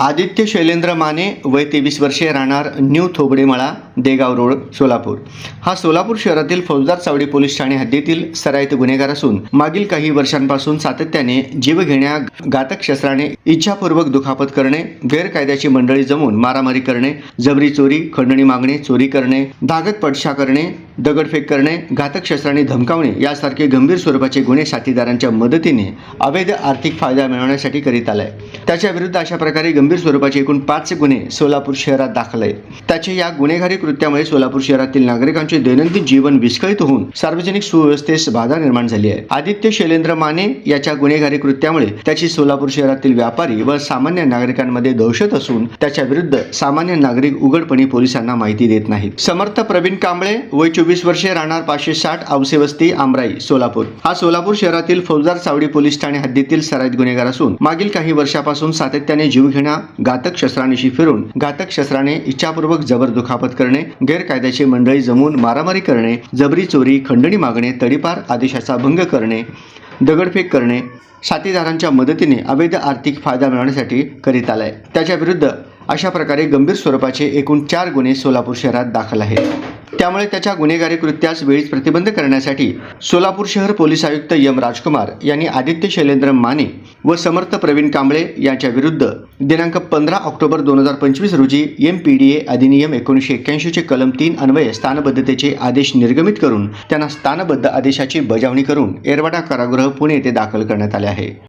आदित्य शैलेंद्र माने वय 23 वर्षे, राहणार न्यू थोबडेमळा, देगाव रोड, सोलापूर. हा सोलापूर शहरातील फौजदार चावडी पोलीस ठाणे हद्दीतील सराईत गुन्हेगार असून मागील काही वर्षांपासून सातत्याने जीवघेण्या घातक शस्त्राने इच्छापूर्वक दुखापत करणे, गैरकायद्याची मंडळी जमवून मारामारी करणे, जबरी चोरी, खंडणी मागणे, चोरी करणे, धागत पडशा करणे, दगडफेक करणे, घातक शस्त्राने धमकावणे यासारखे गंभीर स्वरूपाचे गुन्हे साथीदारांच्या मदतीने अवैध आर्थिक फायदा मिळवण्यासाठी करीत आलाय. त्याच्या विरुद्ध अशा प्रकारे गंभीर स्वरूपाचे एकूण 5 गुन्हे सोलापूर शहरात दाखल आहेत. त्याचे या गुन्हेगारी कृत्यामुळे सोलापूर शहरातील नागरिकांचे दैनंदिन जीवन विस्कळीत होऊन सार्वजनिक सुव्यवस्थेस बाधा निर्माण झाली आहे. आदित्य शैलेंद्र माने याच्या गुन्हेगारी कृत्यामुळे त्याची सोलापूर शहरातील व्यापारी व सामान्य नागरिकांमध्ये दहशत असून त्याच्या विरुद्ध सामान्य नागरिक उघडपणे पोलिसांना माहिती देत नाहीत. समर्थ प्रवीण कांबळे, वय 24 वर्षे, राहणार 560 औसे वस्ती, आमराई, सोलापूर. हा सोलापूर शहरातील फौजदार चावडी पोलीस ठाणे हद्दीतील सराईत गुन्हेगार असून मागील काही वर्षापासून सातत्याने जीवघेण्या घातक शस्त्रांशी फिरून घातक शस्त्राने इच्छापूर्वक जबर दुखापत करणे, गैरकायद्याची मंडळी जमवून मारामारी करणे, जबरी चोरी, खंडणी मागणे, तडीपार आदेशाचा भंग करणे, दगडफेक करणे, साथीदारांच्या मदतीने अवैध आर्थिक फायदा मिळवण्यासाठी करीत आलाय. त्याच्या विरुद्ध अशा प्रकारे गंभीर स्वरूपाचे एकूण 4 गुन्हे सोलापूर शहरात दाखल आहेत. त्यामुळे त्याच्या गुन्हेगारी कृत्यास वेळीच प्रतिबंध करण्यासाठी सोलापूर शहर पोलीस आयुक्त एम राजकुमार यांनी आदित्य शैलेंद्र माने व समर्थ प्रवीण कांबळे यांच्या विरुद्ध दिनांक 15 ऑक्टोबर 2025 रोजी MPDA अधिनियम 1981 चे कलम 3 अन्वये स्थानबद्धतेचे आदेश निर्गमित करून त्यांना स्थानबद्ध आदेशाची बजावणी करून एरवाडा कारागृह पुणे येथे दाखल करण्यात आले आहे.